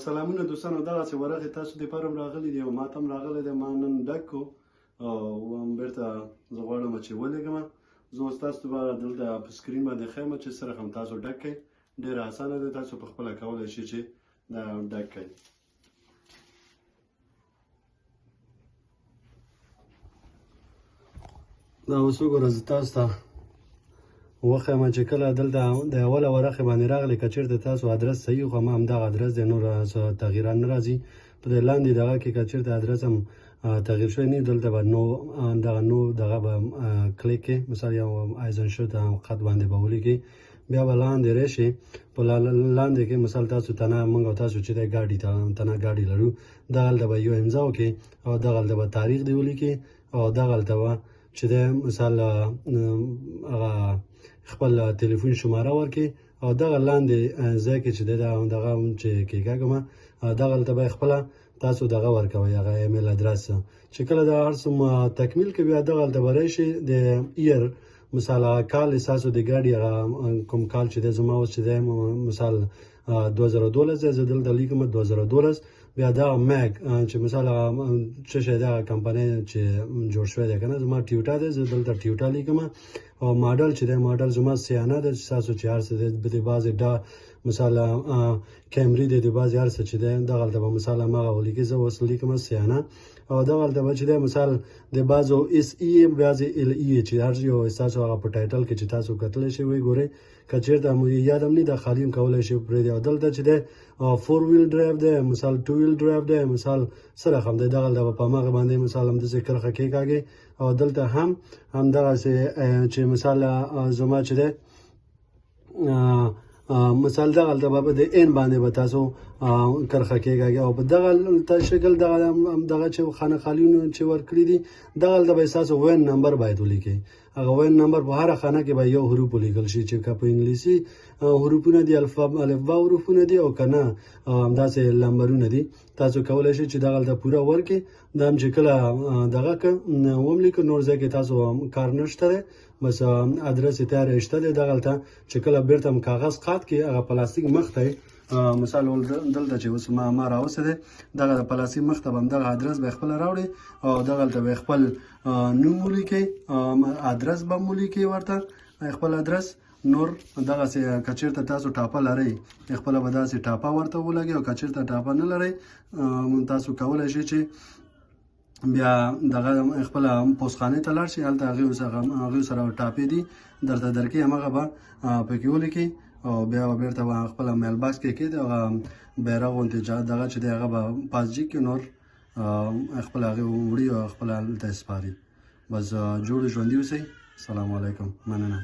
سلامونه دوستانو، دغسې ورغې تاسو دپاره هم راغلي دي او ما ته هم راغلی دی. ما نن ډک کړو او بېرته زه غواړم چې ولېږم. زه اوس تاسو دپاره دلته په سکرین باندې ښیم چې څه رقم تاسو ډک کړئ. ډېره اسانه ده، تاسو په خپله کولی شئ چې دا ډک کړئ. دا اوس وګوره، زه تاسو ته وښیم چې کله دلته د اوله ورقې باندې راغلی، که چېرته تاسو ادرس صحیح خو همدغه ادرس دی، نور څه تغییرات نه راځي. په دې لاندې دغه کې که چېرته ادرس هم تغییر شوی نه وي، دلته به نو دغه به کلیک کړئ. مثال یو ایزنشوت خط باندې به ولیکئ، بیا به لاندې راشئ. په لاندې کې مثال تاسو تنه موږ او تاسو چې دی ګاډي تنه ګاډي لرو، دغلته به یو امضا وکړئ او دغلته به تاریخ دی ولیکئ او دغلته به چې دی مثال هغه خپل تلیفون شماره ورکړي او دغه لاندې ځای کې چې دی دغه چې کېکاږم دغلته به خپله تاسو دغه ورکوئ، هغه ایمیل ادرس. چې کله دا هر څه تکمیل کړي بیا دغلته به راشئ د ایر مثال هغه کال ستاسو د ګاډي هغه کوم کال چې دی زما اوس چې دی مثال 2012 دی، زه دلته لیکم 2012. بیا دا میک چې مثال څه شی دی هغه کمپنۍ چې جوړ شوی دی که نه، زما ټیوټا دی، زه دلته ټیوټا لیکم. او ماډل چې دی ماډل زما سیانه ده، چې تاسو چې هر څه دی د بعضې مثال کیمري دی، د بعضې هر څه چې دی دغلته به مثال هماغه ولیکي. زه اوس لیکم سیانه او دغلته به چې دی مثال د بعضو اس ای بعضې ال ای چې هر یو ستاسو هغه په ټایټل کې چې تاسو کتلی شئ وګورئ. که چېرته مو یاد هم نه دا خالي هم کولی شئ پرېږدئ. او دلته چې دی 4 ویل ډرایو دی، مثال 2 ویل ډرایو دی، مثال څه رقم دی دغلته به په هماغه باندې مثال همداسې کرښه کېکاږئ. او دلته هم همدغسې چې مثال زما چې دی مثال دغلته به د این باندې به تاسو کرښه کېکاږئ او په دغه شکل دغه چې خانه خالیونه چې ورکړي دي دغلته به ستاسو وین نمبر باید ولیکئ. هغه وین نمبر په هره خانه کې به یو حروف ولیکل شي، چې که په انګلیسي حروفونه دي الفبا حروفونه دي او که نه همداسې نمبرونه دي. تاسو کولی شئ چې دغلته پوره ورکړئ. دا هم چې کله دغه که وملیکو نور ځای کې تاسو کار نشته دی، بس ادرس یې تیاره شته دی. دغلته چې کله بیرته هم کاغذ قات کړي هغه پلاستیک مخ ته مثال دلته چې اوس ما راوستی دی دغه د پلاستیک مخ ته به همدغه ادرس به یې خپله راوړئ او دغلته به یې خپل نوم ولیکئ، ادرس به هم ولیکئ ورته خپل ادرس. نور دغسې که چېرته تاسو ټاپه لرئ خپله به داسې ټاپه ورته ولګئ، او که چېرته ټاپه نه لرئ تاسو کولی شئ چې بیا دغه خپله پوستخانې ته لاړ شئ، هلته هغوی سره ټاپې دي درته درکوي، همغه به پکې ولیکئ او بیا به بیرته به خپله میل باکس کې کېږدئ. هغه بیرغ غوندې دغه چې دی هغه به پاسجي کړي، نور خپله هغې وړي او خپله هلته یې سپاري. بس جوړ ژوندي اوسئ. السلام علیکم، مننه.